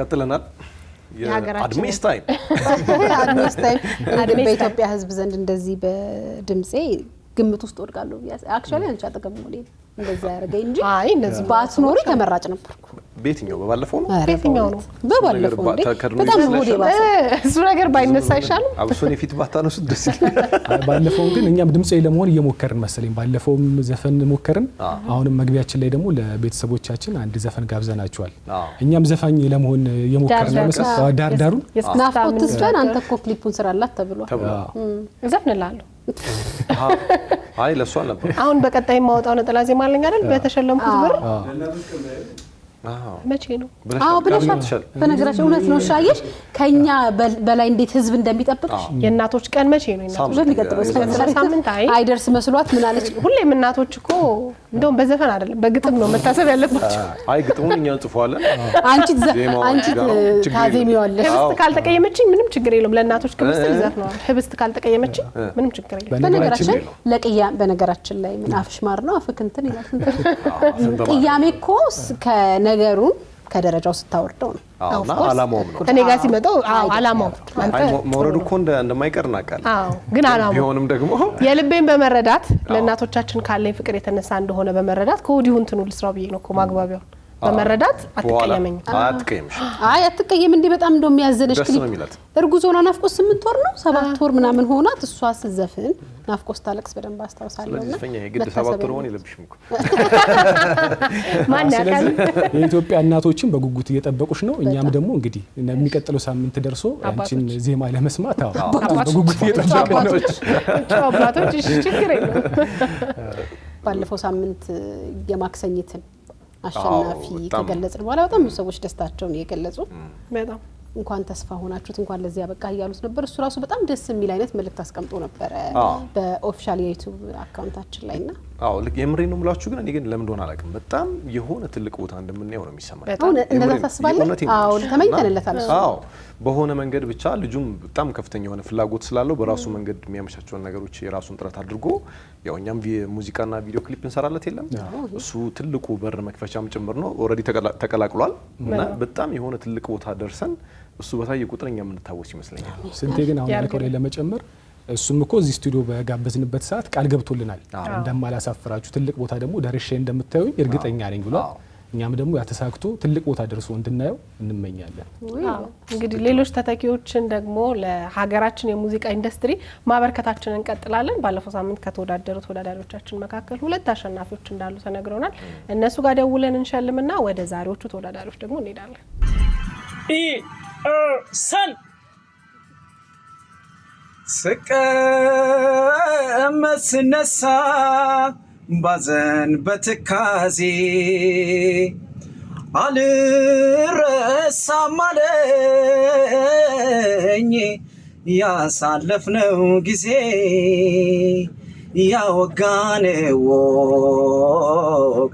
ቀጥለናል አድሚስ ታይም በኢትዮጵያ ህዝብ ዘንድ እንደዚህ በድምጼ ግምት ውስጥ ወድቃለሁ አክቹአሊ አንቺ አጠገብ ሞዴል እንደዛ ያረገኝ እንጂ አይ እንደዚህ ባትኖሪ ተመራጭ ነበርኩ ቤትኛው በባለፈው ነው ቤትኛው ነው በባለፈው በጣም ሞዴ ባሰ እሱ ነገር ባይነሳ ይሻላል አብሶኔ ፊት ባታነሱ ደስ ይላል ባለፈው ግን እኛም ድምጼ ለመሆን እየሞከርን መሰለኝ ባለፈውም ዘፈን ሞከርን አሁንም መግቢያችን ላይ ደግሞ ለቤተሰቦቻችን አንድ ዘፈን ጋብዘናቸዋል እኛም ዘፋኝ ለመሆን እየሞከርን መሰለኝ ዳርዳሩን ናፍቆት ተስፈን አንተ እኮ ክሊፑን ስራላት ተብሏል ዘፍንላለሁ አይ ለሷ ነበር አሁን በቀጣይ ማውጣው ነጠላ ዜማ አለኝ አይደል በተሸለምኩት ብር መቼ ነው አዎ ብለሻል በነገራችን እውነት ነው ሻየሽ ከኛ በላይ እንዴት ህዝብ እንደሚጠብቅሽ የእናቶች ቀን መቼ ነው እናቶች ለሚቀጥለው ሳምንት አይደርስ መስሏት ምን አለች ሁሌም እናቶች እኮ እንደውም በዘፈን አይደለም በግጥም ነው መታሰብ ያለባቸው አይ ግጥሙን እኛ እንጽፈዋለን አንቺ ታዜሚዋለሽ ህብስት ካልተቀየመችኝ ምንም ችግር የለም ለእናቶች ክብስት ይዘፍነዋል ህብስት ካልተቀየመችኝ ምንም ችግር የለም በነገራችን ላይ ምን አፍሽ ማር ነው አፍክንትን ይላል ቅያሜ እኮ ከነገሩን ከደረጃው ስታወርደው ነው አውና አላማው ነው እኔ ጋር ሲመጣው አላማው አንተ መውረዱ እኮ እንደማይቀር እናውቃለን ግን አላማው ቢሆንም ደግሞ የልቤን በመረዳት ለእናቶቻችን ካለኝ ፍቅር የተነሳ እንደሆነ በመረዳት ከወዲሁ እንትኑ ልስራው ብዬ ነው እኮ ማግባቢያው በመረዳት አትቀየመኝ አይ አትቀየም እንዴ በጣም እንደም ያዘነሽ ክሊፕ እርጉዝ ሆና ናፍቆት 8 ወር ነው 7 ወር ምናምን ሆናት እሷ ስዘፍን ናፍቆት ታለቅስ በደንብ አስተዋሳለሁና ስለዚህ የግድ 7 ወር ሆነ ይለብሽም እኮ ማን ያካል የኢትዮጵያ እናቶችን በጉጉት እየጠበቁሽ ነው እኛም ደግሞ እንግዲህ የሚቀጥለው ሳምንት ደርሶ አንቺን ዜማ ለመስማት በጉጉት እየጠበቁ ነው አባቶች ችግር የለም ባለፈው ሳምንት የማክሰኝትን አሸናፊ ከገለጽን በኋላ በጣም ብዙ ሰዎች ደስታቸውን እየገለጹ በጣም እንኳን ተስፋ ሆናችሁት እንኳን ለዚህ ያበቃ ያሉት ነበር እሱ ራሱ በጣም ደስ የሚል አይነት መልእክት አስቀምጦ ነበር በኦፊሻል የዩቲዩብ አካውንታችን ላይና አዎ የምሬ ነው ብላችሁ ግን እኔ ግን ለምን እንደሆነ አላውቅም በጣም የሆነ ትልቅ ቦታ እንደምንየው ነው የሚሰማኝ አሁን እንደዛ ታስባለህ አዎ ተመኝተንለታል አዎ በሆነ መንገድ ብቻ ልጁም በጣም ከፍተኛ የሆነ ፍላጎት ስላለው በራሱ መንገድ የሚያመቻቸው ነገሮች የራሱን ጥረት አድርጎ ያው እኛም ሙዚቃና ቪዲዮ ክሊፕ እንሰራለት የለም እሱ ትልቁ በር መክፈቻም ጭምር ነው ኦሬዲ ተቀላቅሏል እና በጣም የሆነ ትልቅ ቦታ ደርሰን እሱ በታየ ቁጥረኛ የምንታወስ ይመስለኛል ስንቴ ግን አሁን ያልከው ላይ ለመጨመር እሱም እኮ እዚህ ስቱዲዮ በጋበዝንበት ሰዓት ቃል ገብቶልናል እንደማላሳፍራችሁ ትልቅ ቦታ ደግሞ ደርሼ እንደምታዩኝ እርግጠኛ ነኝ ብሏል እኛም ደግሞ ያተሳክቶ ትልቅ ቦታ ደርሶ እንድናየው እንመኛለን እንግዲህ ሌሎች ተተኪዎችን ደግሞ ለሀገራችን የሙዚቃ ኢንዱስትሪ ማበርከታችንን እንቀጥላለን ባለፈው ሳምንት ከተወዳደሩት ተወዳዳሪዎቻችን መካከል ሁለት አሸናፊዎች እንዳሉ ተነግሮናል እነሱ ጋር ደውለን እንሸልምና ወደ ዛሬዎቹ ተወዳዳሪዎች ደግሞ እንሄዳለን ሰን ስነሳ ባዘን በትካዜ አልረሳም አለኝ ያሳለፍነው ጊዜ ያወጋነው ወግ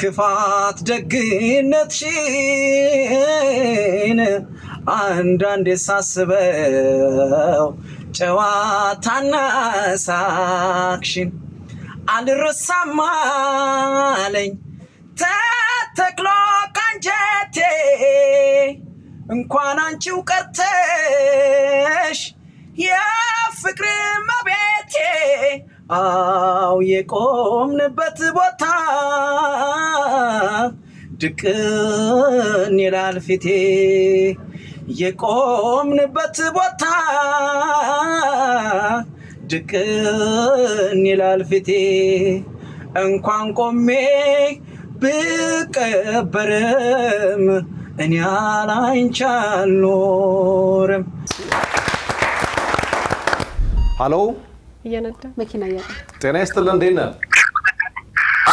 ክፋት ደግነትሽን አንዳንዴ ሳስበው ጨዋታና ሳቅሽን አልረሳም አለኝ ተተክሎ ካንጀቴ እንኳን አንቺው ቀርተሽ የፍቅር መቤቴ አው የቆምንበት ቦታ ድቅን ይላል ፊቴ የቆምንበት ቦታ ድቅን ይላል ፊቴ እንኳን ቆሜ ብቀበርም እኔ አላንቺ አልኖርም ሃሎ እየነዳ መኪና ያለ ጤና ይስጥልን እንዴት ነህ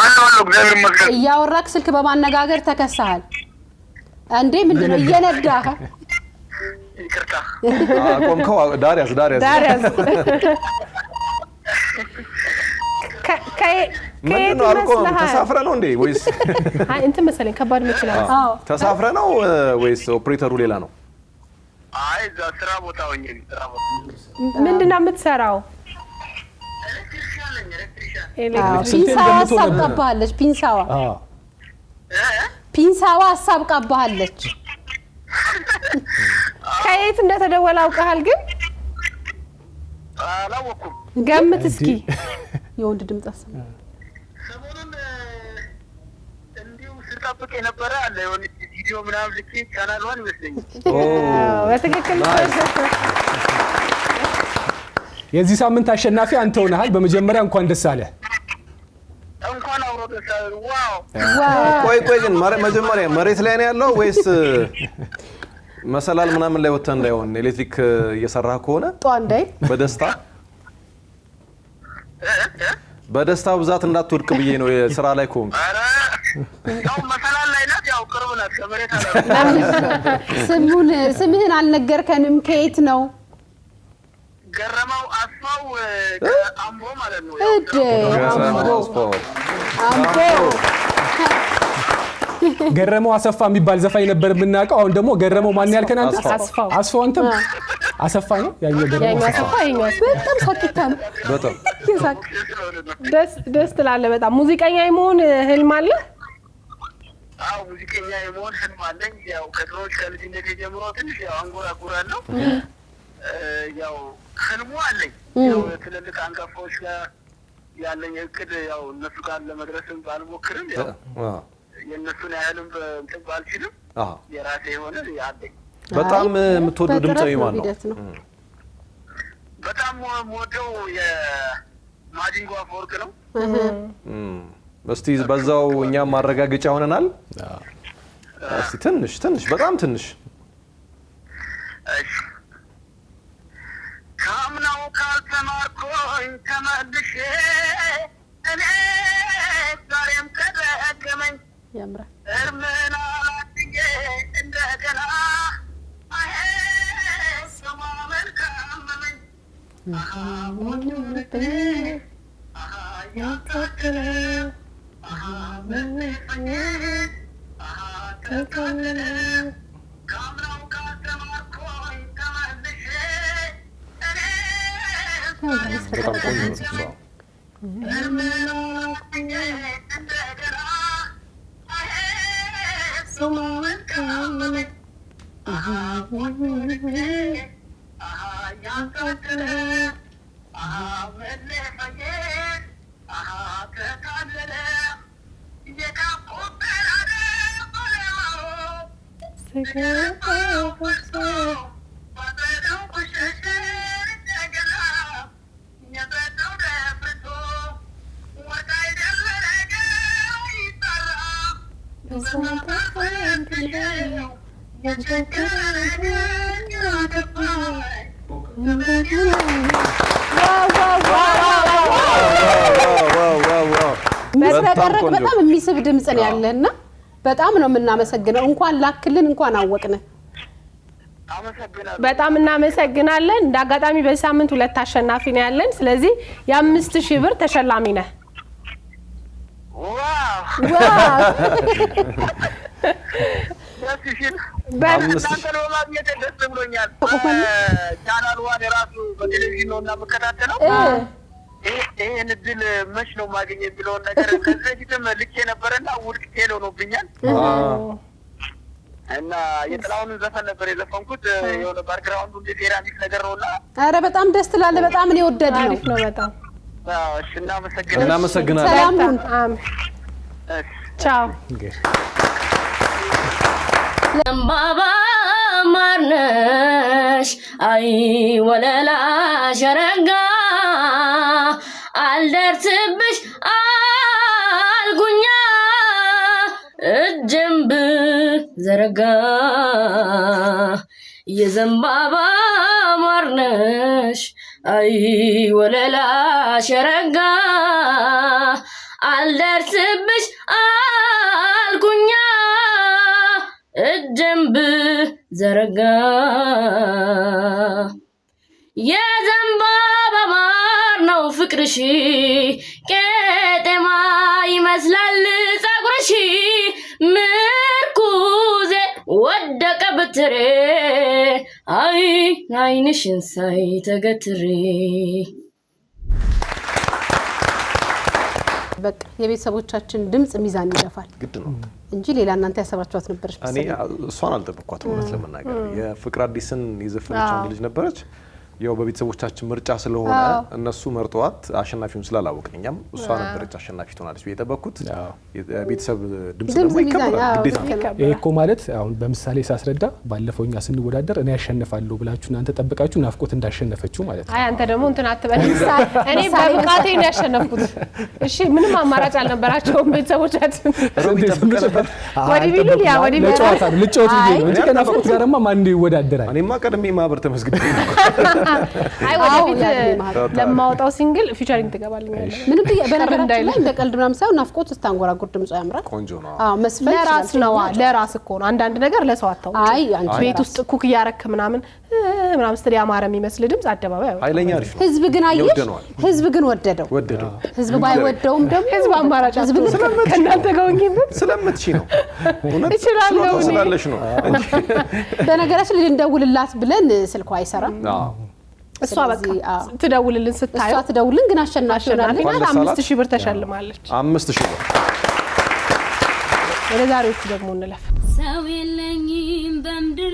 አሎ እግዚአብሔር ይመስገን እያወራክ ስልክ በማነጋገር ተከሳሃል እንዴ ምንድነው እየነዳህ ይቅርታ ቆምከው ዳሪያስ ምንድነው አልቆ ተሳፍረ ነው እንዴ ወይስ አይ እንት መሰለኝ ከባድ መኪና አዎ ተሳፍረ ነው ወይስ ኦፕሬተሩ ሌላ ነው አይ ስራ ቦታ ሆኜ ስራ ቦታ ምንድነው የምትሰራው ፒንሳዋ አሳብቃባለች ፒንሳዋ ሀሳብ ቀባለች ከየት እንደተደወለ አውቀሃል ግን አላወኩም ገምት እስኪ የወንድ ድምጽ አሰማ ሰሞኑን እንዲሁ ስጠብቅ የነበረ አለ የሆነ ቪዲዮ ምናምን ልኬ ቻናሏን ይመስለኛል በትክክል የዚህ ሳምንት አሸናፊ አንተ ሆነሃል በመጀመሪያ እንኳን ደስ አለ እንኳን አብሮ ደስ አለ ዋው ቆይ ግን መጀመሪያ መሬት ላይ ነው ያለው ወይስ መሰላል ምናምን ላይ ወጣ እንዳይሆን ኤሌክትሪክ እየሰራ ከሆነ ጧንዳይ በደስታ ብዛት እንዳትወድቅ ብዬ ነው የሥራ ላይ ቆም አረ ያው መሰላል ላይ ናት ያው ቅርብ ናት ከመሬት አለ ስምህን አልነገርከንም ከየት ነው ገረመው አስፋው አምቦ ማለት ነው አምቦ ገረመው አሰፋ የሚባል ዘፋኝ ነበር የምናውቀው አሁን ደግሞ ገረመው ማን ያልከን አንተ አስፋው አንተ አሰፋ ነው ያኛው ገረመው አሰፋ ያኛው በጣም ሳቂታ ነው በጣም ደስ ትላለህ በጣም ሙዚቀኛ የመሆን ህልም አለ አው ሙዚቀኛ የመሆን ህልም አለኝ ያው ከድሮች ከልጅነቴ ጀምሮ ትንሽ ያው አንጎራጉራለሁ ያው ህልሙ አለኝ ያው ትልልቅ አንጋፋዎች ጋር ያለኝ እቅድ ያው እነሱ ጋር ለመድረስም ባልሞክርም ያው የነሱን ያህልም እንትን ባልችልም የራሴ የሆነ ያለኝ በጣም የምትወደው ድምጻዊ ማን ነው በጣም የምወደው የማዲንጎ አፈወርቅ ነው እስቲ በዛው እኛም ማረጋገጫ ሆነናል እስቲ ትንሽ በጣም ትንሽ እሺ ካምናው ካልተማርኩኝ ተመልሼ እኔ ዛሬም ተደገመኝ ያምራ እርምና አትዬ እንደገና አሄ ሰማ መልካም ነኝ ሞኙልቤ ያታከለ መለፈኝ ተከለለ ካምናው ካልተማርኩኝ ተመልሼ እኔ በጣም ቆንጆ ነው እርምና አትዬ እንደገና በስተቀረቅ በጣም የሚስብ ድምጽ ነው ያለህና በጣም ነው የምናመሰግነው እንኳን ላክልን እንኳን አወቅነ በጣም እናመሰግናለን እንዳጋጣሚ በሳምንት ሁለት አሸናፊ ነው ያለን ስለዚህ የ5000 ብር ተሸላሚ ነህ ዋው በእናንተ ነው ማግኘት ደስ ብሎኛል ቻናል ዋን የራሱ በቴሌቪዥን ነው እና መከታተለው ይሄን እድል መች ነው ማግኘት ብለውን ነገር ከዚህ በፊትም ልኬ ነበርና ውድቅ ቴሎ ነውብኛል እና የጥላውን ዘፈን ነበር የዘፈንኩት የሆነ ባክግራውንዱ እንደ ሴራሚክ ነገር ነውና አረ በጣም ደስ ትላለህ በጣም ነው የወደድነው አሪፍ ነው በጣም እሺ እናመሰግናለን ሰላም ሁን ቻው ዘንባባ ማርነሽ አይ ወለላ ሸረጋ አልደርስብሽ አልጉኛ እጅንብ ዘረጋ የዘንባባ ማርነሽ አይ ወለላ ሸረጋ አልደርስብሽ አልጉኛ እጅንብ ዘረጋ የዘንባባ ማር ነው ፍቅርሽ ቄጤማ ይመስላል ጸጉርሽ ምርኩዜ ወደቀ በትሬ አይ አይንሽን ሳይ ተገትሬ በቃ የቤተሰቦቻችን ድምጽ ሚዛን ይደፋል ግድ ነው እንጂ ሌላ እናንተ ያሰባችኋት ነበርሽ እኔ እሷን አልጠበቅኳትም እውነት ለመናገር የፍቅር አዲስን የዘፈነችው ልጅ ነበረች ያው በቤተሰቦቻችን ምርጫ ስለሆነ እነሱ መርጧት አሸናፊውን ስላላወቅን እኛም እሷ ነበረች አሸናፊ ትሆናለች በየጠበቅኩት የቤተሰብ ድምጽ ደግሞ ይከበራል ግዴታ ይሄ እኮ ማለት አሁን በምሳሌ ሳስረዳ ባለፈውኛ ስንወዳደር እኔ ያሸንፋለሁ ብላችሁ እናንተ ጠብቃችሁ ናፍቆት እንዳሸነፈችው ማለት ነው አይ አንተ ደግሞ እንትን አትበል እኔ በብቃቴ ነው ያሸነፍኩት እሺ ምንም አማራጭ አልነበራቸውም ቤተሰቦቻችን ወዲ ቢሉ ያ ወዲ ቢሉ ለጨዋታ ልጨዋታ ይሄ ነው እንጂ ከናፍቆት ጋርማ ማን ይወዳደራል እኔማ ቀድሜ ማህበር ተመስግቤ አይ ወደፊት ለማውጣው ሲንግል ፊቸሪንግ ትገባልኛለህ ምንም በነገራችን ላይ እንደ ቀልድ ምናምን ሳይሆን ናፍቆት ስታንጎራጉር ድምጿ ያምራል ቆንጆ ነው አዎ መስፈን ለራስ ነው ለራስ እኮ ነው አንዳንድ ነገር ለሰው አታውቅ አይ አንቺ ቤት ውስጥ ኩክ ያረክ ምናምን ስትል ያማረ የሚመስል ድምጽ አደባባይ ያው ኃይለኛ አሪፍ ነው ህዝብ ግን አየሽ ህዝብ ግን ወደደው ህዝብ ባይወደውም ደግሞ ህዝብ አማራጭ ህዝብ ከእናንተ ጋር ሆኜበት ስለምትቺ ነው እውነት እችላለሁ ስላለሽ ነው በነገራችን ላይ እንደውልላት ብለን ስልኳ አይሰራም እሷ በቃ ትደውልልን ስታዩ እሷ ትደውልን ግን አሸናፊ ሆናለች 5000 ብር ተሸልማለች 5000 ብር ወደ ዛሬዎቹ ደግሞ እንለፍ ሰው የለኝም በምድር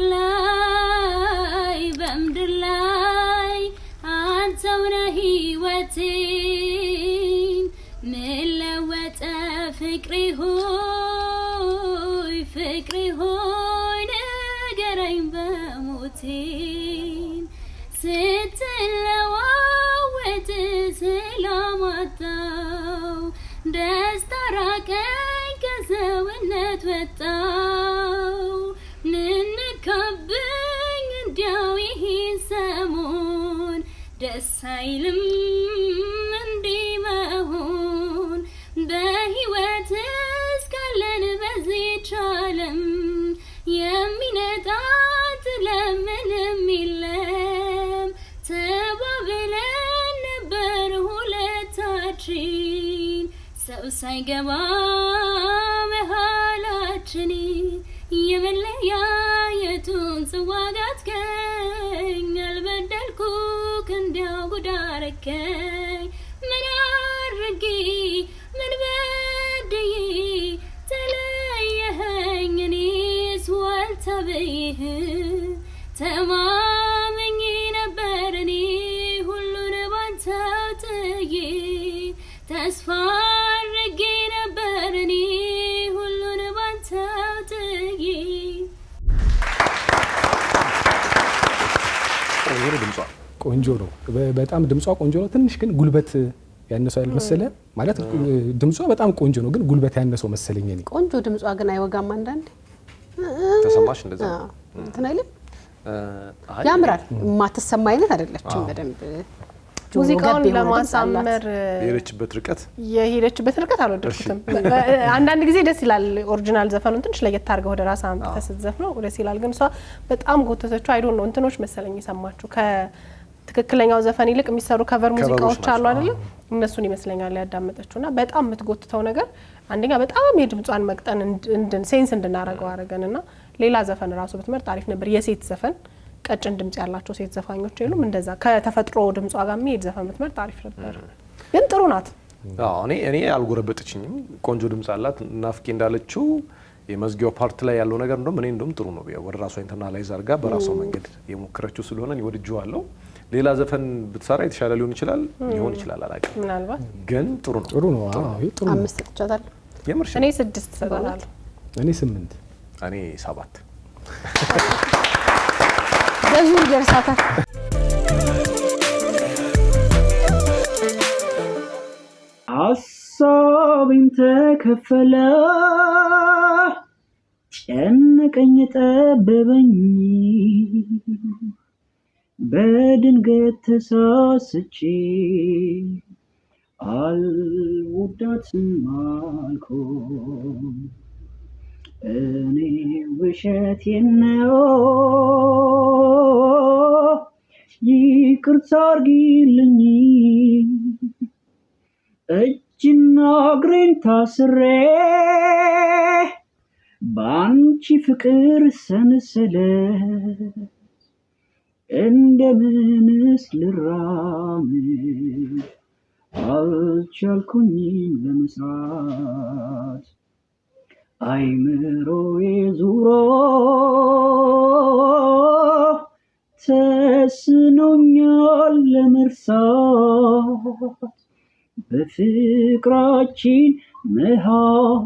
ላይ አንተው ነህ ህይወቴ ምን ለወጠ ፍቅሬ ሆይ ንገረኝ በሞቴ ስትለዋወጥ ስለማጣው ደስታ ራቀኝ ከሰውነት ወጣው ንንካብኝ እንዲያው ይህን ሰሞን ደስ አይልም እንዲህ መሆን በህይወት እስካለን በዚህች ዓለም የሚነጣት ለምንም የለም ተባብለን ነበር ሁለታችን ሰው ሳይገባ መሃላችን የመለያየቱን ጽዋጋት ከኝ አልበደልኩክ እንዲያው ጉዳረከኝ ምን አድርጌ ምን በድዬ ተለየኸኝ እኔስ ዋልተብይህ ተማመኝ ነበር እኔ ሁሉን ባንተው ጥዬ ተስፋ አድርጌ ነበር እኔ ሁሉን ባንተው ጥዬ ቆንጆ ነው በጣም ድምጿ ቆንጆ ነው ትንሽ ግን ጉልበት ያነሰው ያልመሰለ ማለት ድምጿ በጣም ቆንጆ ነው ግን ጉልበት ያነሰው መሰለኝ እኔ ቆንጆ ድምጿ ግን አይወጋም አንዳንዴ ተሰማሽ እንደዛ እንትን አይልም ያምራል ማትሰማ አይነት አይደለችም በደንብ ሙዚቃውን ለማሳመር የሄደችበት ርቀት አልወደድኩትም አንዳንድ ጊዜ ደስ ይላል ኦሪጂናል ዘፈኑን ትንሽ ለየት አድርገው ወደ ራስ አምጥተህ ስትዘፍነው ደስ ይላል ግን እሷ በጣም ጎተተችው አይ ዶንት ኖ እንትኖች መሰለኝ የሰማችሁ ከትክክለኛው ዘፈን ይልቅ የሚሰሩ ከቨር ሙዚቃዎች አሉ አይደል እነሱን ይመስለኛል ያዳመጠችውና በጣም የምትጎትተው ነገር አንደኛ በጣም የድምጿን መቅጠን ሴንስ እንድናረገው አረገንና ሌላ ዘፈን ራሱ ብትመርጥ አሪፍ ነበር የሴት ዘፈን ቀጭን ድምጽ ያላቸው ሴት ዘፋኞች የሉም እንደዛ ከተፈጥሮ ድምጿ ጋር የሚሄድ ዘፈን ብትመርጥ አሪፍ ነበር ግን ጥሩ ናት አዎ እኔ አልጎረበጥችኝም ቆንጆ ድምጽ አላት ናፍቄ እንዳለችው የመዝጊያው ፓርት ላይ ያለው ነገር እንደውም እኔ እንደውም ጥሩ ነው ወደ ራሷ ኢንተርናላይዝ አድርጋ በራሷ መንገድ የሞከረችው ስለሆነ እኔ ወድጄዋለሁ ሌላ ዘፈን ብትሰራ የተሻለ ሊሆን ይችላል አላውቅም ምናልባት ግን ጥሩ ነው ይሄ ጥሩ ነው 5 ተጫታለሁ የምርሽ እኔ 6 ተሰጣለሁ እኔ 8 እኔ 7 በዚህ ደርሳታል ሀሳቤም ተከፈለ ጨነቀኝ ጠበበኝ በድንገት ተሳስቼ አልወዳትም አልኩኝ እኔ ውሸቴን ነው ይቅርታ አድርጊልኝ እጅና እግሬን ታስሬ ባንቺ ፍቅር ሰንሰለት እንደምንስ ልራመድ አልቻልኩኝም ለመስራት አይምሮዬ ዙሮ ተስኖኛል ለመርሳት በፍቅራችን መሃል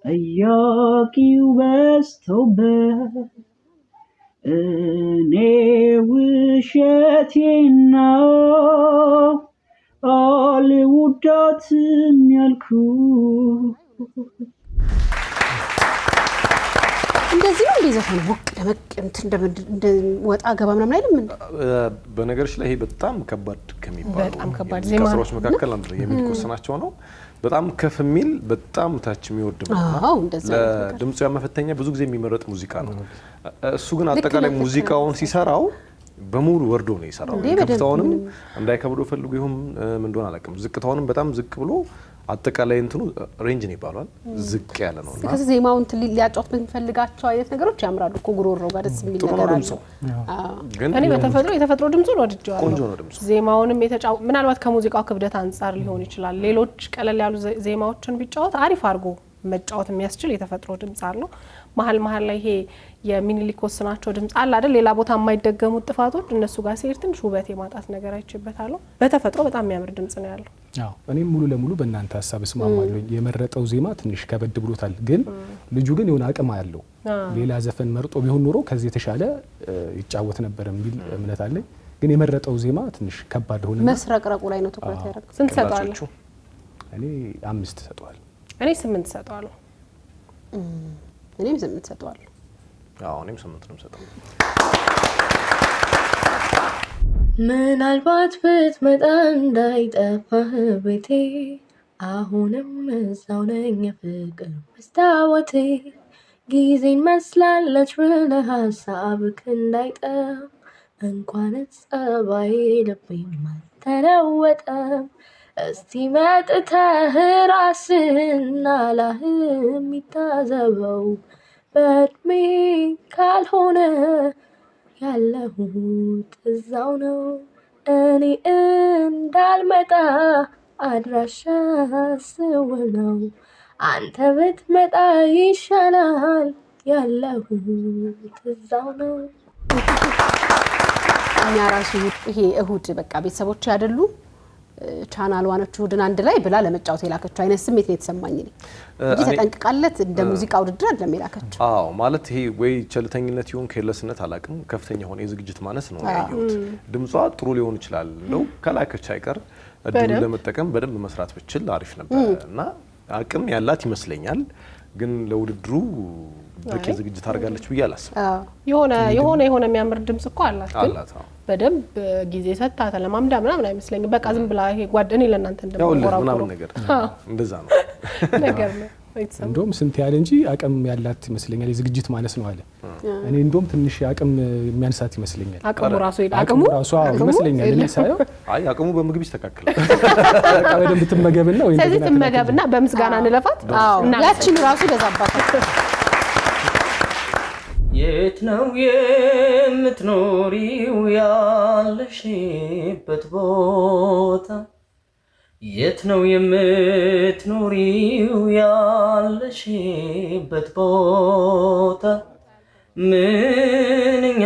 ጠያቂው በዝቶበት እኔ ውሸቴን ነው አልወዳትም ያልኩት። እንደዚህ ነው እንደዘፈን ወቅ ደመቅ እንደ ወጣ ገባ ምናምን አይደለም እንዴ? በነገርሽ ላይ ይሄ በጣም ከባድ ከሚባሉ በጣም ከባድ ዜማ ከስራዎች መካከል አንዱ የሚቆስናቸው ነው። በጣም ከፍ የሚል በጣም ታች የሚወርድ ነው። አዎ እንደዛ ለድምጹ ያመፈተኛ ብዙ ጊዜ የሚመረጥ ሙዚቃ ነው። እሱ ግን አጠቃላይ ሙዚቃውን ሲሰራው በሙሉ ወርዶ ነው የሰራው። ከፍታውንም እንዳይከብዶ ፈልጎ ይሁን ምን እንደሆነ አላውቅም። ዝቅታውንም በጣም ዝቅ ብሎ አጠቃላይ እንትኑ ሬንጅ ነው ይባላል ዝቅ ያለ ነውና ከዚህ ዜማውን ሊያጫውት በሚፈልጋቸው አይነት ነገሮች ያምራሉ እኮ ጉሮሮ ጋር ደስ የሚል ነገር አለ። ግን እኔ የተፈጥሮ ድምጹን ወድጄዋለሁ። ቆንጆ ነው ድምጹ። ዜማውንም ምናልባት ከሙዚቃው ክብደት አንጻር ሊሆን ይችላል። ሌሎች ቀለል ያሉ ዜማዎችን ቢጫወት አሪፍ አድርጎ መጫወት የሚያስችል የተፈጥሮ ድምጽ አለው። መሀል ላይ ይሄ የሚኒሊክ ወስናቸው ድምጽ አለ አይደል? ሌላ ቦታ የማይደገሙት ጥፋቶች እነሱ ጋር ሲሄድ ትንሽ ውበት የማጣት ነገር አይችበታለሁ። በተፈጥሮ በጣም የሚያምር ድምጽ ነው ያለው። አዎ እኔም ሙሉ ለሙሉ በእናንተ ሀሳብ እስማማለሁ። የመረጠው ዜማ ትንሽ ከበድ ብሎታል፣ ግን ልጁ ግን የሆነ አቅም አለው። ሌላ ዘፈን መርጦ ቢሆን ኖሮ ከዚህ የተሻለ ይጫወት ነበር የሚል እምነት አለኝ። ግን የመረጠው ዜማ ትንሽ ከባድ ሆነ። መስረቅረቁ ላይ ነው ትኩረት ያደረገው። ስንት ሰጣለሁ? እኔ 5 ሰጠዋለሁ። እኔ 8 ሰጠዋለሁ። እኔም 8 ሰጠዋለሁ። አዎ እኔም 8 ነው ሰጠው። ምናልባት ብትመጣ እንዳይጠፋህ ቤቴ አሁንም እዛው ነኝ የፍቅር መስታወቴ ጊዜን መስላለች ብለህ ሀሳብክ እንዳይጠፍ እንኳንስ ጸባዬ ልቤም አልተለወጠም። እስቲ መጥተህ ራስህን አላህም ይታዘበው በእድሜ ካልሆነ ያለሁት እዛው ነው እኔ እንዳልመጣ አድራሻ ስውር ነው አንተ ብትመጣ ይሻላል ያለሁት እዛው ነው። እኛ ራሱ ይሄ እሁድ በቃ ቤተሰቦች አይደሉ ቻናል ዋኖቹ እሁድን አንድ ላይ ብላ ለመጫወት የላከችው አይነት ስሜት ነው የተሰማኝ ነኝ እንጂ ተጠንቅቃለት እንደ ሙዚቃ ውድድር አይደለም የላከችው። አዎ ማለት ይሄ ወይ ቸልተኝነት ይሁን ከለስነት አላቅም ከፍተኛ ሆነ የዝግጅት ማነስ ነው ያየሁት። ድምጿ ጥሩ ሊሆን ይችላል ነው ከላከች አይቀር እድሉ ለመጠቀም በደንብ መስራት ብችል አሪፍ ነበር እና አቅም ያላት ይመስለኛል። ግን ለውድድሩ በቂ ዝግጅት አድርጋለች ብዬ አላስብም። የሆነ የሚያምር ድምጽ እኮ አላት ግን በደንብ ጊዜ ሰጣ ተለማምዳ ምናምን አይመስለኝም። በቃ ዝም ብላ ይሄ ጓደኔ ለእናንተ እንደምቆራቆረው ምናምን ነገር እንደዛ ነው ነገር ነው። እንደውም ስንት ያለ እንጂ አቅም ያላት ይመስለኛል። የዝግጅት ማነስ ነው አለ። እኔ እንደውም ትንሽ አቅም የሚያንሳት ይመስለኛል። አቅሙ ራሱ ይመስለኛል። እኔ ሳየው አይ አቅሙ በምግብ ይስተካከላል። በቃ በደንብ ትመገብና ወይ ስለዚህ ትመገብና በምስጋና እንለፋት። እና ያቺን ራሱ ይበዛባታል። የት ነው የምትኖሪው ያለሽበት ቦታ? የት ነው የምትኖሪው ያለሽበት ቦታ? ምንኛ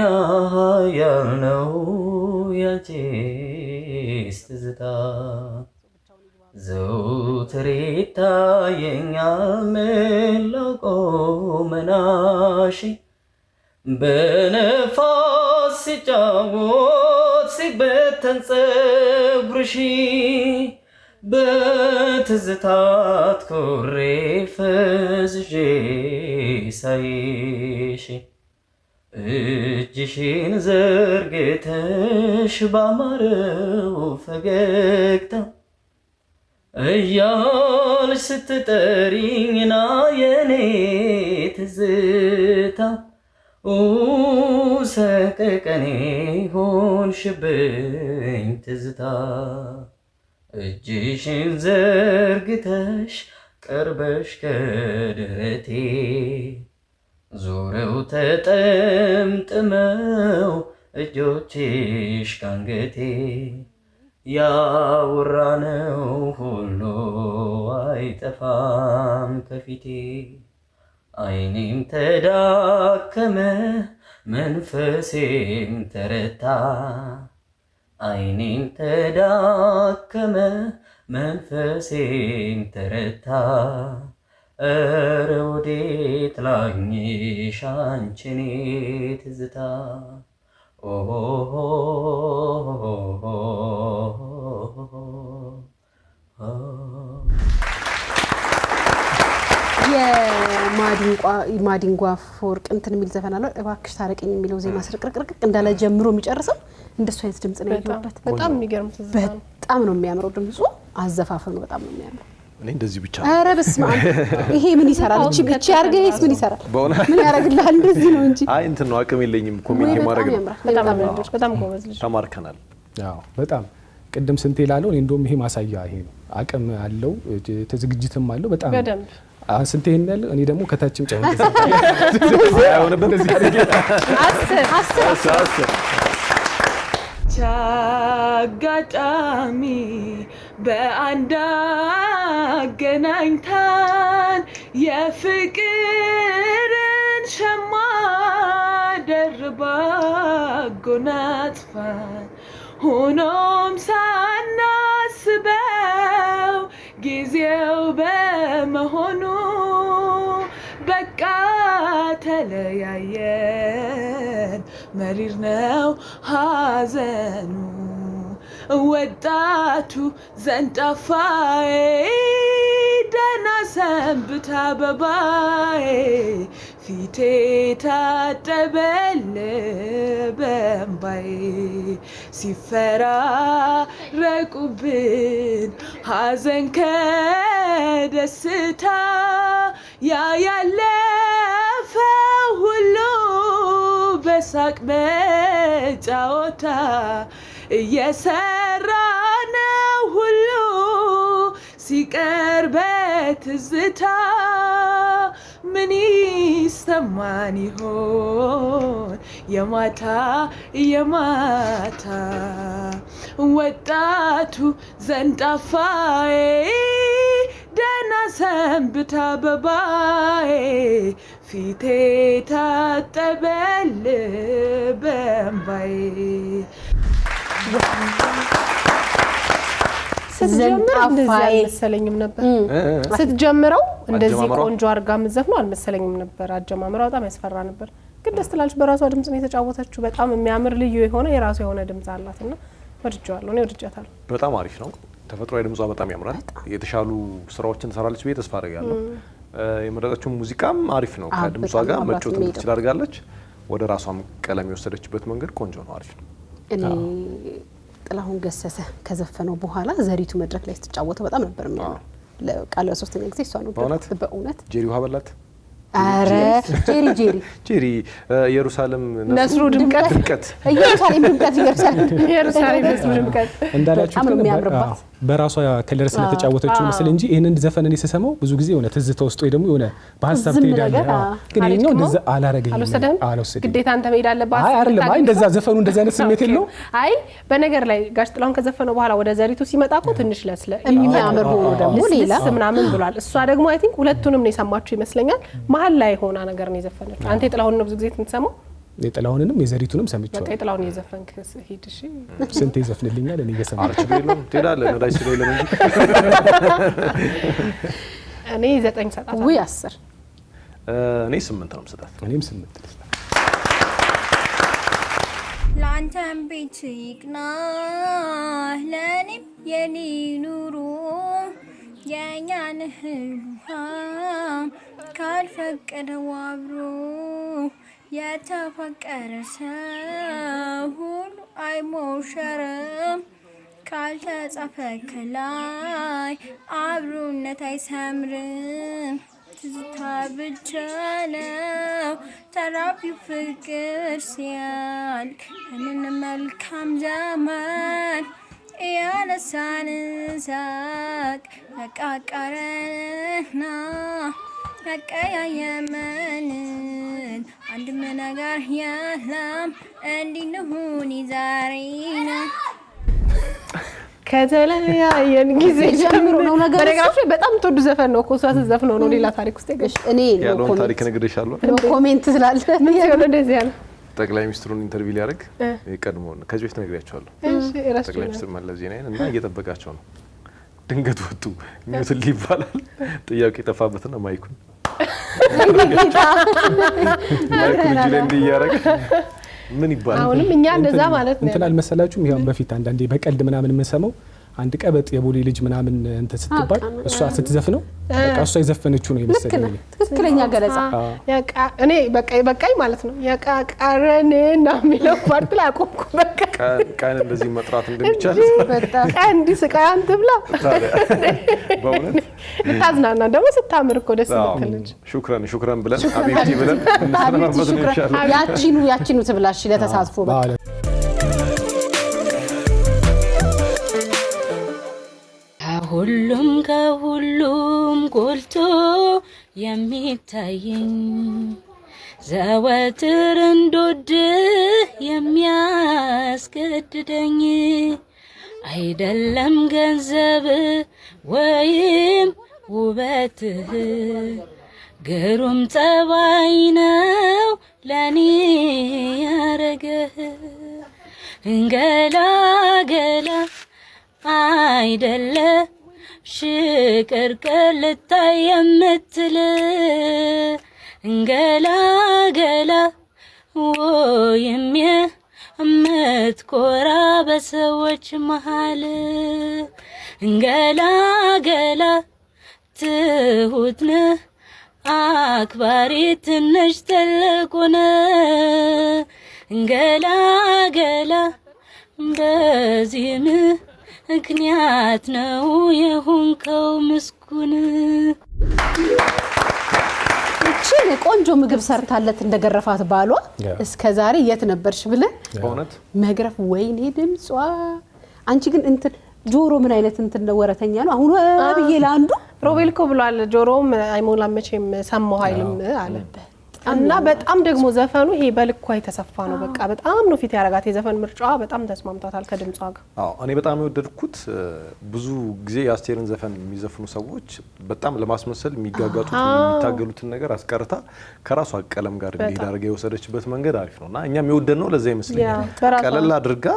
ያልነው ያንቺስ ትዝታ ዘውትር ይታየኛል መላው ቁመናሽ በነፋስ ሲጫወት ሲበተን ፀጉርሽ በትዝታት ኮሬ ፈዝዤ ሳይሽ እጅሽን ዘርግተሽ ባማረው ፈገግታ እያልሽ ስትጠሪኝና የኔ ትዝታ ሰቀቀኔ ሆንሽብኝ ትዝታ እጅሽን ዘርግተሽ ቀርበሽ ከደረቴ ዞረው ተጠምጥመው እጆችሽ ካንገቴ ያወራን አይጠፋም ከፊቴ አይኔም ተዳከመ መንፈሴም ተረታ አይኔም ተዳከመ መንፈሴም ተረታ ኧረ ወዴት ላግኝሽ አንቺ የኔ ትዝታ የማዲንጎ አፈወርቅ እንትን የሚል ዘፈን አለው እባክሽ ታረቀኝ የሚለው ዜማ ስርቅርቅርቅ እንዳለ ጀምሮ የሚጨርሰው እንደሱ አይነት ድምጽ ነው ያለበት። በጣም የሚገርም ትዝታ ነው። በጣም ነው የሚያምረው ድምጹ፣ አዘፋፈኑ በጣም ነው የሚያምረው። እኔ እንደዚህ ብቻ ኧረ በስመ አብ ይሄ ምን ይሰራል? እቺ አርገይስ ምን ይሰራል? ምን ያደርግልሃል? እንደዚህ ነው እንጂ አይ እንትን ነው አቅም የለኝም ኮሜንት ማድረግ ነው። በጣም ጎበዝ ልጅ ተማርከናል። አዎ በጣም ቅድም ስንቴ ላለው እኔ እንደውም ይሄ ማሳያ ይሄ ነው። አቅም አለው ዝግጅትም አለው በጣም በደንብ ስንቴ ይሄን ያለው እኔ ደግሞ ከታችም ጨምር አይሆንበት እንደዚህ አድርጌ 10 ቻጋጣሚ በአንድ አገናኝታን የፍቅርን ሸማ ደርባ ጎናጽፋን ሆኖም ሳናስበው ጊዜው በመሆኑ በቃ ተለያየን መሪር ነው ሐዘኑ ወጣቱ ዘንጣፋዬ ደህና ሰንብታ አበባዬ ፊቴ ታጠበል በእምባዬ ሲፈራረቁብን ሐዘን ከደስታ ያ ያለፈ ሁሉ በሳቅ በጨዋታ እየሰራነው ሁሉ ሲቀር በትዝታ ምን ይሰማን ይሆን የማታ የማታ ወጣቱ ዘንጣፋዬ ደህና ሰንብታ አበባዬ ፊቴ ታጠበል በእምባዬ ስትጀምር እንደዚህ አልመሰለኝም ነበር። ስትጀምረው እንደዚህ ቆንጆ አርጋ ምዘፍነው አልመሰለኝም ነበር። አጀማመሯ በጣም ያስፈራ ነበር፣ ግን ደስ ትላለች። በራሷ ድምጽ ነው የተጫወተችው። በጣም የሚያምር ልዩ የሆነ የራሷ የሆነ ድምጽ አላትና ወድጄዋለሁ። እኔ ወድጃታለሁ። በጣም አሪፍ ነው። ተፈጥሯዊ ድምጿ በጣም ያምራል። የተሻሉ ስራዎችን ትሰራለች ብዬ ተስፋ አደርጋለሁ። የመረጠችው ሙዚቃም አሪፍ ነው። ከድምጿ ጋር መጫወት እንድትችል አድርጋለች። ወደ ራሷም ቀለም የወሰደችበት መንገድ ቆንጆ ነው፣ አሪፍ ነው። እኔ ጥላሁን ገሰሰ ከዘፈነው በኋላ ዘሪቱ መድረክ ላይ ስትጫወተው በጣም ነበር የሚያምር። ለቃለ ሶስተኛ ጊዜ እሷ ነው በእውነት ጄሪ ውሃ በላት። አረ ጄሪ ኢየሩሳሌም ነስሩ ድምቀት ኢየሩሳሌም ድምቀት ኢየሩሳሌም ነስሩ ድምቀት እንዳላችሁት ነበር። በራሷ ከለር ስለተጫወተችው መሰል እንጂ ይሄንን ዘፈን እኔ ስሰማው ብዙ ጊዜ የሆነ ትዝታ ውስጥ ወይ ደግሞ የሆነ በሐሳብ ትሄዳለህ። ግን ይሄኛው እንደዛ አላረገኝም። አልወሰደኝም። ግዴታ አንተ መሄድ አለባት። አይ አይደለም። አይ እንደዛ ዘፈኑ እንደዛ አይነት ስሜት የለው። አይ በነገር ላይ ጋሽ ጥላሁን ከዘፈነው በኋላ ወደ ዘሪቱ ሲመጣ እኮ ትንሽ ለስለ የሚያምር ሆኖ ደግሞ ሌላ ምናምን ብሏል። እሷ ደግሞ አይ ቲንክ ሁለቱንም ነው የሰማችሁ ይመስለኛል። መሀል ላይ ሆና ነገር ነው የዘፈነችው። አንተ የጥላሁን ነው ብዙ ጊዜ የምትሰማው? የጥላሁንንም የዘሪቱንም ሰምቻለሁ። በቃ የጥላሁን የዘፈንክ ሂድ እሺ። ስንት ይዘፍንልኛል እኔ እየሰማሁ አርች ቤሎም ትሄዳለህ። ነዳጅ ስለሌለ እንጂ እኔ 9 ሰጣታለሁ። ወይ 10 እኔ 8 ነው የምሰጣት። እኔም 8 ልስጣት። ላንተም ቤት ይቅና ለኔም የኔ ኑሮ የኛን ህልውሃ ካልፈቀደው አብሮ የተፈቀረ ሰው ሁሉ አይሞሸርም። ካልተጻፈ ከላይ አብሮነት አይሰምርም። ትዝታ ብቻ ነው ተራፊው ፍቅር ሲያልቅ ያንን መልካም ዘመን እያነሳን ሳቅ ያቃቃረንና ያቀያየመንን አንድም ነገር የለም እንዲንሁን ዛሬ ነው። ከተለያየን ጊዜ ጀምሮ ነው ነገር በነገራችን በጣም ተወዱ ዘፈን ነው ኮሷ ዘፈን ነው ሌላ ታሪክ ውስጥ ይገሽ እኔ ያለውን ታሪክ ነግሬሻለሁ ኮሜንት ስላለ ምን ይሆነ እንደዚህ ያለ ጠቅላይ ሚኒስትሩን ኢንተርቪው ሊያደርግ የቀድሞ ከዚህ በፊት ነግሬያቸዋለሁ ጠቅላይ ሚኒስትር መለስ ዜናዊን እና እየጠበቃቸው ነው ድንገት ወጡ ሚውትል ይባላል ጥያቄ ጠፋበትና ማይኩን እጅ ላይ እንዲያረግ ምን ይባላል አሁንም እኛ እንደዛ ማለት ነው እንትን አልመሰላችሁም ይሄን በፊት አንዳንዴ በቀልድ ምናምን የምንሰማው አንድ ቀበጥ የቦሌ ልጅ ምናምን እንትን ስትባል እሷ ስትዘፍነው በቃ እሷ የዘፈነችው ነው ይመስለኝ ትክክለኛ ገለጻ እኔ በቃኝ ማለት ነው ያቃቃረንና የሚለው ፓርት ላይ አቆምኩ በቃ ቀን እንደዚህ መጥራት እንደሚቻል በጣም አንዲ ስቃይ አንተ ብላ በእውነት ልታዝናና ደግሞ ስታምር እኮ ደስ ይላል ሹክራን ብለን አቤቲ ብለን እንሰናበት ነው ይሻላል ያቺኑ ትብላሽ ለተሳትፎ በቃ ከሁሉም ጎልቶ የሚታየኝ ዘወትር እንድወድህ የሚያስገድደኝ አይደለም ገንዘብ ወይም ውበትህ ግሩም ጠባይ ነው ለኔ ያረገህ ገላ አይደለ ሽቅርቅር ልታይ የምትል ገላ ወይም የምትኮራ በሰዎች መሃል ገላ ትሁት ነህ አክባሪ ትንሽ ትልቁን ገላ በዚህ ምክንያት ነው የሆንከው ምስጉን እቺን ቆንጆ ምግብ ሰርታለት እንደገረፋት ባሏ እስከዛሬ የት ነበርሽ ብለ በእውነት መግረፍ ወይኔ ድምጿ አንቺ ግን እንትን ጆሮ ምን አይነት እንትን ነው ወረተኛ ነው አሁን አብዬ ለአንዱ ሮቤልኮ ብሏል ጆሮም አይሞላም መቼም ሰማው ኃይልም አለበት እና በጣም ደግሞ ዘፈኑ ይሄ በልኳ የተሰፋ ነው በቃ በጣም ነው ፊት ያረጋት የዘፈን ምርጫዋ በጣም ተስማምቷታል ከድምጿ ጋር አዎ እኔ በጣም የወደድኩት ብዙ ጊዜ የአስቴርን ዘፈን የሚዘፍኑ ሰዎች በጣም ለማስመሰል የሚጋጋጡት የሚታገሉትን ነገር አስቀርታ ከራሷ ቀለም ጋር እንዲዳርጋ የወሰደችበት መንገድ አሪፍ ነውና እኛም የወደድነው ለዛ ይመስለኛል ቀለል አድርጋ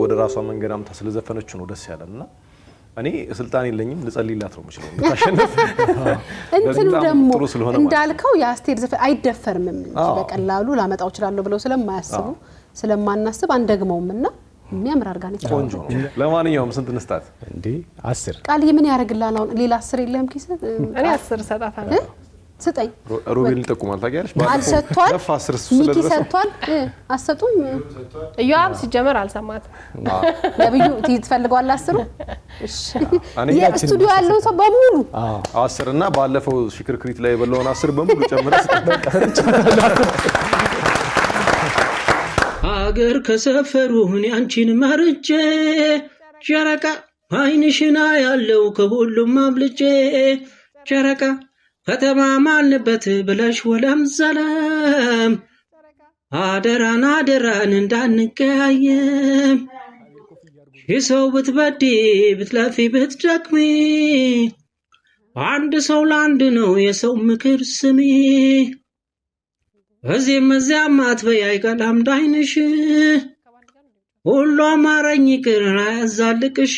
ወደ ራሷ መንገድ አምታ ስለዘፈነችው ነው ደስ ያለና እኔ ስልጣን የለኝም ልጸልይላት ነው የምችለው እንታሸነፍ እንትኑ ደግሞ እንዳልከው የአስቴር ዘፈን አይደፈርም እንጂ በቀላሉ ላመጣው ይችላል ብለው ስለማያስቡ ስለማናስብ አንደግመውምና የሚያምር አርጋ ነች ቆንጆ ነው ለማንኛውም ስንት እንስጣት እንዴ 10 ቃል ምን ያረጋግላል አሁን ሌላ 10 የለም ኪስ እኔ 10 ሰጣታለሁ ስጠኝ ሮቤል ተቆማል ታውቂያለሽ አልሰጥቷል ሚኪ ሰጥቷል አሰጡም እያብ ሲጀመር አልሰማት ነብዩ ትፈልገዋል 10 እሺ የስቱዲዮ ያለው ሰው በሙሉ 10 እና ባለፈው ሽክርክሪት ላይ የበለውን 10 በሙሉ ጨምረስ አገር ከሰፈሩን ያንቺን ማርጬ ጨረቃ አይንሽና ያለው ከሁሉም አብልጬ ጨረቃ ከተማማልንበት ብለሽ ወለም ዘለም አደራን እንዳንቀያየም የሰው ብትበዲ ብትለፊ ብትደክሚ አንድ ሰው ለአንድ ነው የሰው ምክር ስሚ እዚህም እዚያም አትበይ አይቀላም ዳይንሽ ሁሉ አማረኝ ይቅር አያዛልቅሽ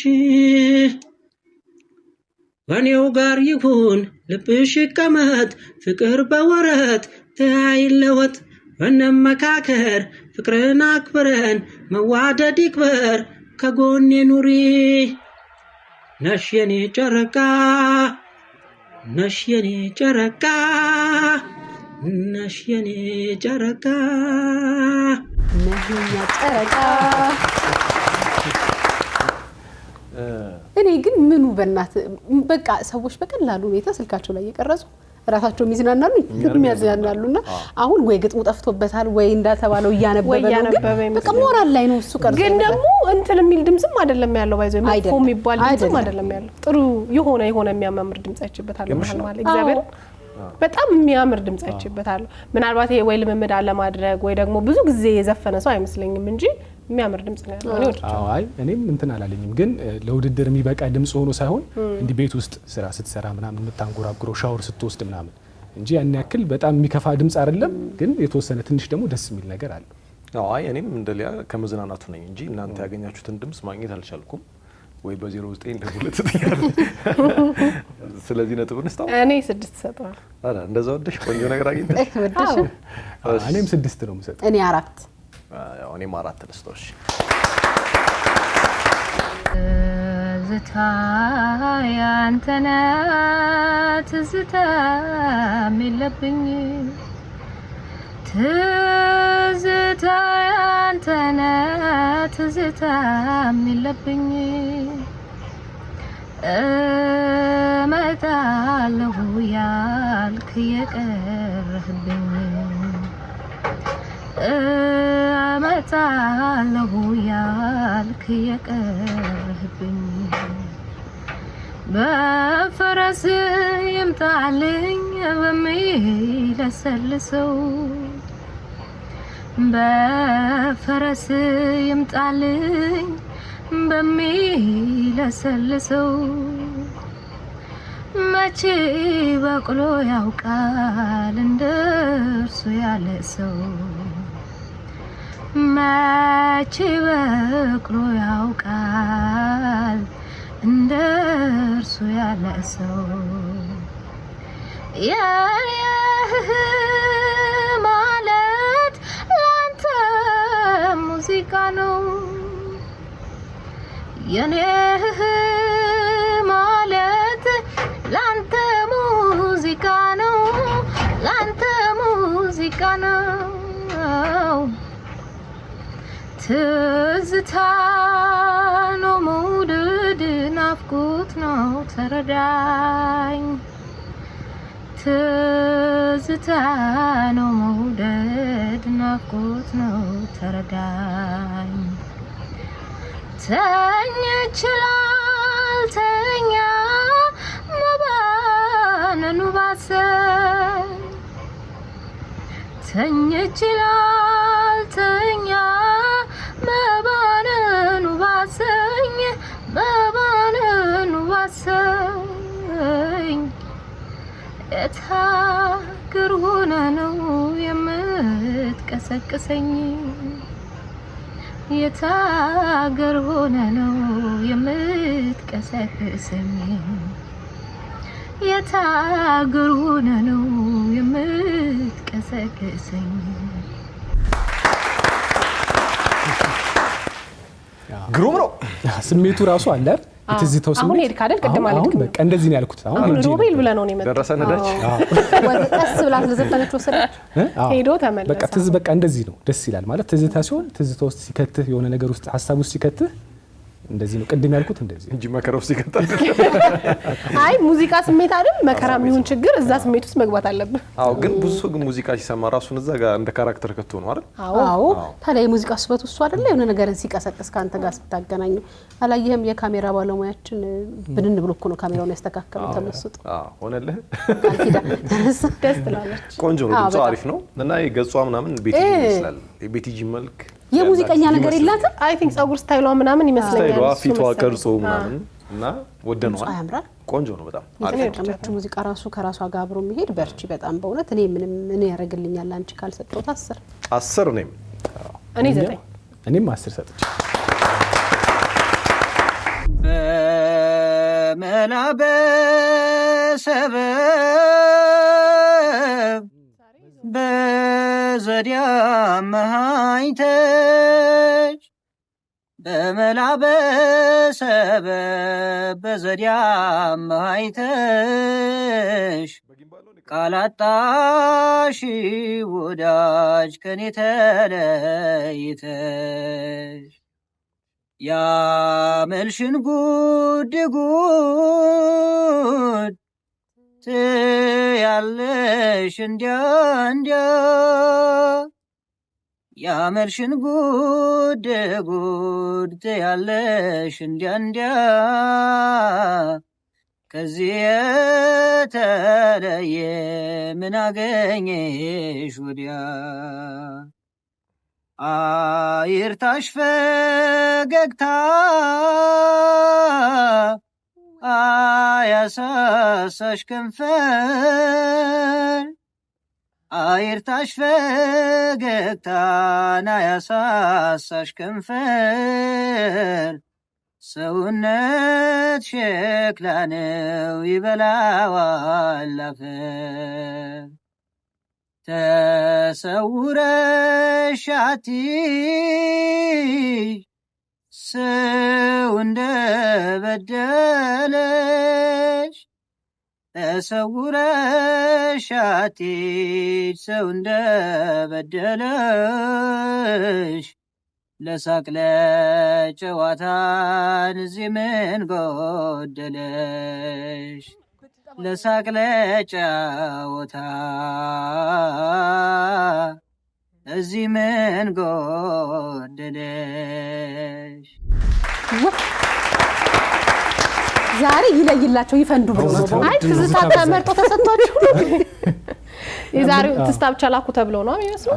በኔው ጋር ይሁን ልብሽ ይቀመጥ ፍቅር በወረት ተይለወጥ እንመካከር ፍቅርን አክብረን መዋደድ ይክበር ከጎኔ ኑሪ ነሽ የኔ ጨረቃ ነሽ የኔ ጨረቃ ነሽ የኔ ጨረቃ ነሽ የኔ ጨረቃ እኔ ግን ምኑ በእናት በቃ ሰዎች በቀላሉ ሁኔታ ስልካቸው ላይ እየቀረጹ ራሳቸው የሚዝናናሉ የሚያዝናናሉና አሁን ወይ ግጥሙ ጠፍቶበታል ወይ እንዳተባለው እያነበበ ነው በቃ ሞራል ላይ ነው እሱ ቀርጾ ግን ደግሞ እንትን የሚል ድምጽም አይደለም ያለው ባይዘው መጥፎ የሚባል ድምጽም አይደለም ያለው ጥሩ የሆነ የሚያማምር ድምጽ አይችበታል ማለት እግዚአብሔር በጣም የሚያምር ድምጽ አይችበታል ምናልባት ይሄ ወይ ልምምድ አለ ማድረግ ወይ ደግሞ ብዙ ጊዜ የዘፈነ ሰው አይመስለኝም እንጂ የሚያምር ድምጽ ነው ያለው። አይ እኔም እንትን አላለኝም፣ ግን ለውድድር የሚበቃ ድምጽ ሆኖ ሳይሆን እንዲህ ቤት ውስጥ ስራ ስትሰራ ምናምን የምታንጎራጉረው ሻወር ስትወስድ ምናምን እንጂ ያን ያክል በጣም የሚከፋ ድምጽ አይደለም፣ ግን የተወሰነ ትንሽ ደግሞ ደስ የሚል ነገር አለ። አይ እኔም እንደሊያ ከመዝናናቱ ነኝ እንጂ እናንተ ያገኛችሁትን ድምጽ ማግኘት አልቻልኩም። ወይ በ09 ደውለት ትያለ። ስለዚህ ነጥብ እንስጣው። እኔ 6 ሰጠዋል። አረ እንደዛ ወደሽ ቆንጆ ነገር አግኝተሽ ወደሽ። እኔም 6 ነው የምሰጠው። እኔ 4 እኔም 4 ልስጦሽ። ትዝታ ያንተነ ትዝታ የሚለብኝ ትዝታ ያንተነ ትዝታ የሚለብኝ እመጣለሁ ያልክ የቀረህብኝ እመጣለሁ ያልክ የቀረህብኝ በፈረስ ይምጣልኝ በሚለሰልሰው በፈረስ ይምጣልኝ በሚለሰልሰው መቼ በቅሎ ያውቃል እንደርሱ ያለ ሰው መቼ በቅሎ ያውቃል እንደርሱ ያለ ሰው ማለት ላንተ ሙዚቃ ነው የኔ ማለት ላንተ ሙዚቃ ነው ላንተ ሙዚቃ ነው ትዝታ ነው መውደድ ናፍቆት ነው ተረዳኝ ትዝታ ነው መውደድ ናፍቆት ነው ተረዳኝ ተኝችላል ተኛ መባነኑ ባሰ ተኝችላል ተኛ መባነኑ ባሰኝ መባነኑ ባሰኝ የታገር ሆነ ነው የምትቀሰቅሰኝ የታገር ሆነ ነው የምትቀሰቅሰኝ የታገር ሆነ ነው የምትቀሰቅሰኝ ግሩም ነው ስሜቱ ራሱ አለ አይደል? የትዝታው ስሜት አሁን ሄድክ አይደል? ቅድም አልክም። በቃ እንደዚህ ነው ያልኩት። አሁን ሮቤል ብለህ ነው የመጣው። ደረሰ ነዳች ቀስ ብላ ለዘፈነች ወሰደች ሄዶ ተመለሰ። በቃ ትዝ በቃ እንደዚህ ነው ደስ ይላል ማለት ትዝታ ሲሆን ትዝታ ውስጥ ሲከትህ የሆነ ነገር ውስጥ ሀሳብ ውስጥ ሲከትህ እንደዚህ ነው ቅድም ያልኩት እንደዚህ እንጂ መከራ ውስጥ ይከታል። አይ ሙዚቃ ስሜት አይደል? መከራም ይሁን ችግር እዛ ስሜት ውስጥ መግባት አለብህ። አዎ ግን ብዙ ሰው ግን ሙዚቃ ሲሰማ ራሱን እዛ ጋር እንደ ካራክተር ከቶ ነው አይደል? አዎ ታዲያ የሙዚቃ ስበት እሱ አይደለ የሆነ ነገርን ሲቀሰቅስ ካንተ ጋር ስታገናኙ አላየህም? የካሜራ ባለሙያችን ብንን ብሎ እኮ ነው ካሜራውን ያስተካከለው ተመስጦ። አዎ ሆነልህ። ደስ ትላለች። ቆንጆ ነው ድምጿ አሪፍ ነው እና የገጿ ምናምን ቤቲጂ ይመስላል። የቤቲጂ መልክ የሙዚቀኛ ነገር የላትም። አይ ቲንክ ጸጉር ስታይሏ ምናምን ይመስለኛል። ስታይሏ ፊቷ ቅርጾ ምናምን እና ወደነዋል። ያምራል። ቆንጆ ነው በጣም አሪፍ ነው። ሙዚቃ ራሱ ከራሷ ጋር አብሮ የሚሄድ በርቺ። በጣም በእውነት እኔ ምንም እኔ ያደርግልኛል አንቺ ካልሰጠሁት 10 ነኝ እኔ 9 እኔም 10 ሰጥቼ በመላ በሰበብ በዘዴ አመሃኝተሽ በመላ በሰበብ በዘዴ አመሃኝተሽ ካላጣሽ ወዳጅ ከኔ ተለይተሽ ያመልሽን ጉድ ጉድ ትያለሽ እንዲያ እንዲያ ያመልሽን ጉድ ጉድ ትያለሽ እንዲያ እንዲያ ከዚህ የተለየ ምን አገኘሽ ወዲያ አይርታሽ ፈገግታ አያሳሳሽ ከንፈር አይርታሽ ፈገግታን አያሳሳሽ ከንፈር ሰውነት ሸክላ ነው ይበላዋል አፈር ተሰውረሽ አትይ ሰው እንደበደለሽ ተሰውረሽ አትይ ሰው እንደበደለሽ ለሳቅ ለጨዋታን እዚህ ምን ጎደለሽ ለሳቅ ለጨዋታ እዚህ ምን ጎደለሽ ዛሬ ይለይላቸው ይፈንዱ ብሎ ነው አይ ትዝታ ተመርጦ ተሰጥቷችሁ የዛሬው ትዝታ ብቻ ላኩ ተብሎ ነው የሚመስለው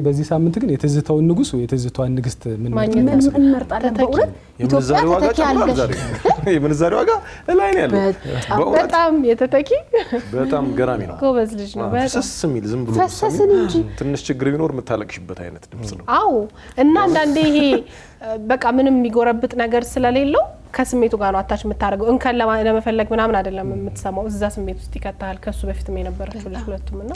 በዚህ ሳምንት ግን የትዝታውን ንጉስ ወይ የትዝታውን ንግስት ምን እንመርጣለን በእውነት ኢትዮጵያ ተተኪያለሽ የምንዛሬ ዋጋ ላይ ነው ያለው በጣም የተተኪ በጣም ገራሚ ነው ጎበዝ ልጅ ነው ፈሰስ የሚል ዝም ብሎ ፈሰስን እንጂ ትንሽ ችግር ቢኖር የምታለቅሽበት አይነት ድምጽ ነው አዎ እና አንዳንዴ ይሄ በቃ ምንም የሚጎረብጥ ነገር ስለሌለው ከስሜቱ ጋር ነው አታች የምታደርገው እንከን ለመፈለግ ምናምን አይደለም የምትሰማው እዛ ስሜት ውስጥ ይከታል ከሱ በፊትም የነበረችው ልጅ ሁለቱም እና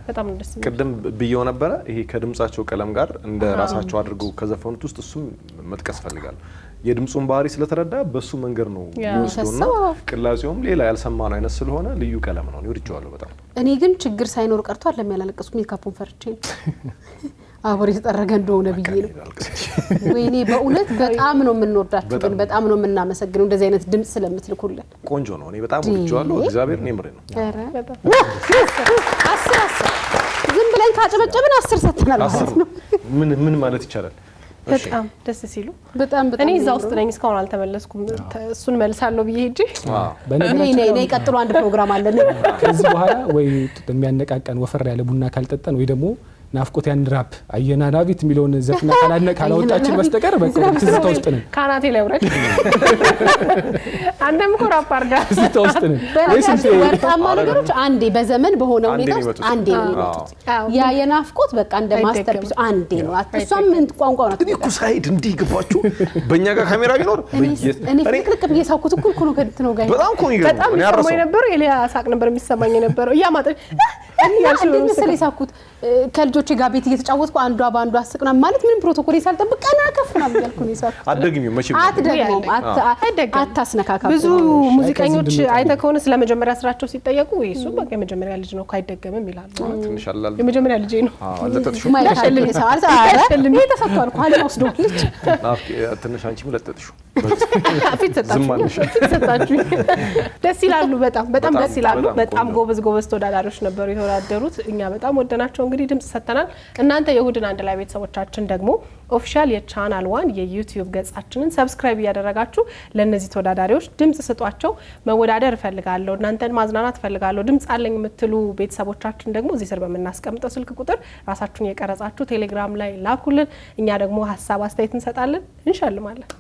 በጣም ደስ የሚል ቅድም ብየው ነበረ ይሄ ከድምጻቸው ቀለም ጋር እንደ ራሳቸው አድርገው ከዘፈኑት ውስጥ እሱም መጥቀስ ፈልጋለሁ የድምጹን ባህሪ ስለተረዳ በሱ መንገድ ነው የሚወስደውና ቅላጼውም ሌላ ያልሰማነው አይነት ስለሆነ ልዩ ቀለም ነው ይወድቻለሁ በጣም እኔ ግን ችግር ሳይኖር ቀርቷል ለሚያላለቅሱ ሜካፑን ፈርቼ አብሮ የተጠረገ እንደሆነ ብዬ ነው ወይኔ በእውነት በጣም ነው የምንወዳችሁ ግን በጣም ነው የምናመሰግነው እንደዚህ አይነት ድምጽ ስለምትልኩልን ቆንጆ ነው እኔ በጣም ወድቻለሁ እግዚአብሔር ነምሬ ነው ኧረ በጣም 10 ዝም ብለን ካጨበጨብን 10 ሰጥተናል ማለት ነው ምን ማለት ይቻላል በጣም ደስ ሲሉ በጣም እኔ እዛ ውስጥ ነኝ እስካሁን አልተመለስኩም እሱን መልሳለሁ ብዬ ሄጄ ነይ ቀጥሎ አንድ ፕሮግራም አለን ከዚህ በኋላ ወይ የሚያነቃቀን ወፈር ያለ ቡና ካልጠጣን ወይ ደግሞ ናፍቆት ያን ራፕ አየና ዳዊት ሚሊዮን ዘፍና ካላወጣችን በስተቀር በቃ ትዝታ ውስጥ ነን ካናቴ ላይ ወረድ አንደም እኮ ራፕ አርጋ ትዝታ ውስጥ ነን ወይስ ወርቃማ ነገሮች አንዴ በዘመን በሆነ ሁኔታ ውስጥ አንዴ ነው የሚመጡት ያ የናፍቆት በቃ እንደ ማስተርፒስ አንዴ ነው እሷም ምን ቋንቋው ናት እኔ እኮ ሳይድ እንዲህ ግባችሁ በእኛ ጋር ካሜራ ቢኖር እኔ ፍቅርቅ ብዬ ሳውኩት እኮ ነው ከድት ነው ጋር በጣም እኮ ይገርም በጣም የሚሰማኝ ነበር ኤሊያ ሳቅ ነበር የሚሰማኝ ነበር እያማጠኝ እንዴ ምስል የሳኩት ከልጆቼ ጋር ቤት እየተጫወትኩ አንዷ ባንዷ አስቅና ማለት ምንም ፕሮቶኮል ሳልጠብቅ ቀና ከፍና ብያልኩ ነው የሳኩት አደግሚው መቼም አትደግሞም አታስነካካ ብዙ ሙዚቀኞች አይተ ከሆነ ስለመጀመሪያ ስራቸው ሲጠየቁ እሱ በቃ የመጀመሪያ ልጅ ነው ካይደገምም ይላሉ ትንሽ አላል የመጀመሪያ ልጅ ነው አለጠጥሹ ማይሸልም ይሳል አረ ይሄ ተፈቷል ኳል ወስዶልች ትንሽ አንቺ ለጠጥሹ ፊት ሰጣችሁ ደስ ይላሉ በጣም ደስ ይላሉ በጣም ጎበዝ ተወዳዳሪዎች ነበሩ የተወዳደሩት እኛ በጣም ወደናቸው እንግዲህ ድምጽ ሰተናል እናንተ የሁድን አንድ ላይ ቤተሰቦቻችን ደግሞ ኦፊሻል የቻናል 1 የዩቲዩብ ገጻችንን ሰብስክራይብ ያደረጋችሁ ለነዚህ ተወዳዳሪዎች ድምጽ ስጧቸው መወዳደር ፈልጋለሁ እናንተን ማዝናናት ፈልጋለሁ ድምጽ አለኝ የምትሉ ቤተሰቦቻችን ደግሞ እዚህ ስር በመናስቀምጠው ስልክ ቁጥር ራሳችሁን የቀረጻችሁ ቴሌግራም ላይ ላኩልን እኛ ደግሞ ሐሳብ አስተያየት እንሰጣለን እንሸልማለን